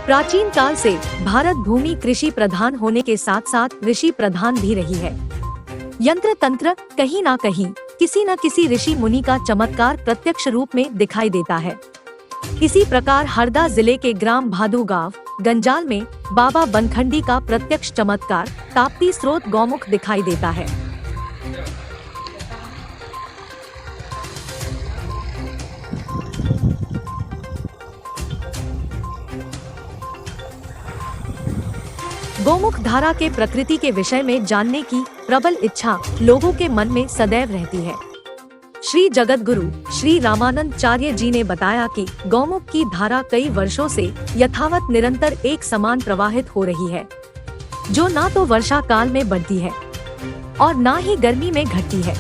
प्राचीन काल से भारत भूमि कृषि प्रधान होने के साथ साथ ऋषि प्रधान भी रही है। यंत्र तंत्र कहीं ना कहीं किसी न किसी ऋषि मुनि का चमत्कार प्रत्यक्ष रूप में दिखाई देता है। इसी प्रकार हरदा जिले के ग्राम भादू गांव गंजाल में बाबा बनखंडी का प्रत्यक्ष चमत्कार ताप्ती स्रोत गौमुख दिखाई देता है। गोमुख धारा के प्रकृति के विषय में जानने की प्रबल इच्छा लोगों के मन में सदैव रहती है। श्री जगतगुरु श्री रामानंदाचार्य जी ने बताया कि गौमुख की धारा कई वर्षों से यथावत निरंतर एक समान प्रवाहित हो रही है, जो ना तो वर्षा काल में बढ़ती है और ना ही गर्मी में घटती है।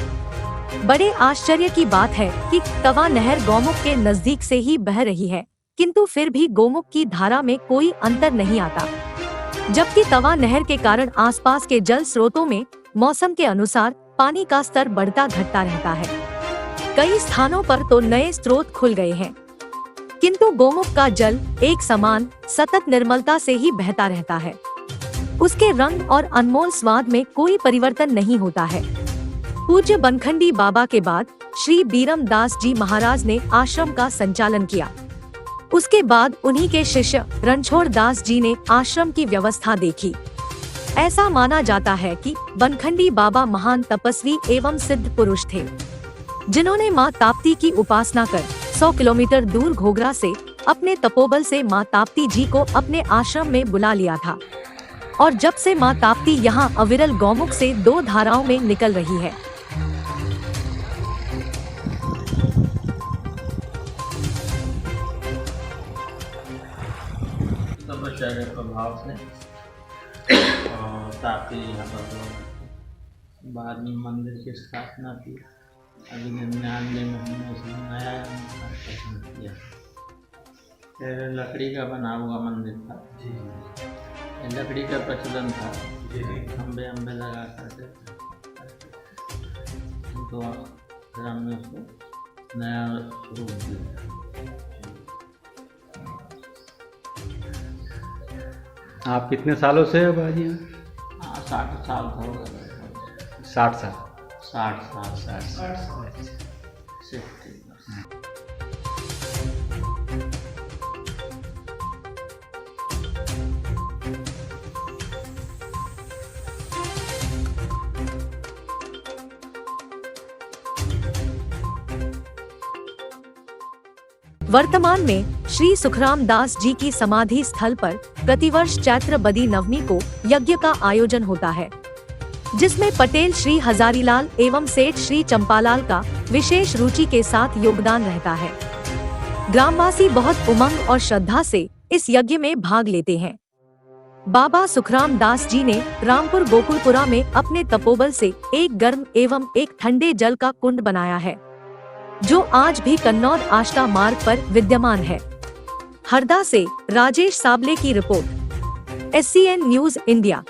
बड़े आश्चर्य की बात है कि तवा नहर गौमुख के नजदीक से ही बह रही है, किंतु फिर भी गौमुख की धारा में कोई अंतर नहीं आता, जबकि तवा नहर के कारण आसपास के जल स्रोतों में मौसम के अनुसार पानी का स्तर बढ़ता घटता रहता है। कई स्थानों पर तो नए स्रोत खुल गए हैं, किंतु गौमुख का जल एक समान सतत निर्मलता से ही बहता रहता है। उसके रंग और अनमोल स्वाद में कोई परिवर्तन नहीं होता है। पूज्य बनखंडी बाबा के बाद श्री बीरम दास जी महाराज ने आश्रम का संचालन किया। उसके बाद उन्हीं के शिष्य रणछोड़ दास जी ने आश्रम की व्यवस्था देखी। ऐसा माना जाता है कि बनखंडी बाबा महान तपस्वी एवं सिद्ध पुरुष थे, जिन्होंने मां ताप्ती की उपासना कर 100 किलोमीटर दूर घोघरा से अपने तपोबल से मां ताप्ती जी को अपने आश्रम में बुला लिया था। और जब से मां ताप्ती यहाँ अविरल गौमुख से 2 धाराओं में निकल रही है। तपस्या प्रभाव से और ताप्ती यहाँ पर बाद में मंदिर की स्थापना की। अभी 99 में हमने उसमें नया स्थापना किया। फिर लकड़ी का बना हुआ मंदिर था, लकड़ी का प्रचलन था, खंबे लगा करके, तो फिर हमने उसको नया रूप दिया। आप कितने सालों से हो बाजी? 60 साल हो गए। 60 साल। 60 साल। वर्तमान में श्री सुखराम दास जी की समाधि स्थल पर प्रतिवर्ष चैत्र बदी नवमी को यज्ञ का आयोजन होता है, जिसमें पटेल श्री हजारीलाल एवं सेठ श्री चंपालाल का विशेष रुचि के साथ योगदान रहता है। ग्रामवासी बहुत उमंग और श्रद्धा से इस यज्ञ में भाग लेते हैं। बाबा सुखराम दास जी ने रामपुर गोकुलपुरा में अपने तपोबल से एक गर्म एवं एक ठंडे जल का कुंड बनाया है, जो आज भी कन्नौद आष्टा मार्ग पर विद्यमान है। हरदा से राजेश साबले की रिपोर्ट, SCN न्यूज इंडिया।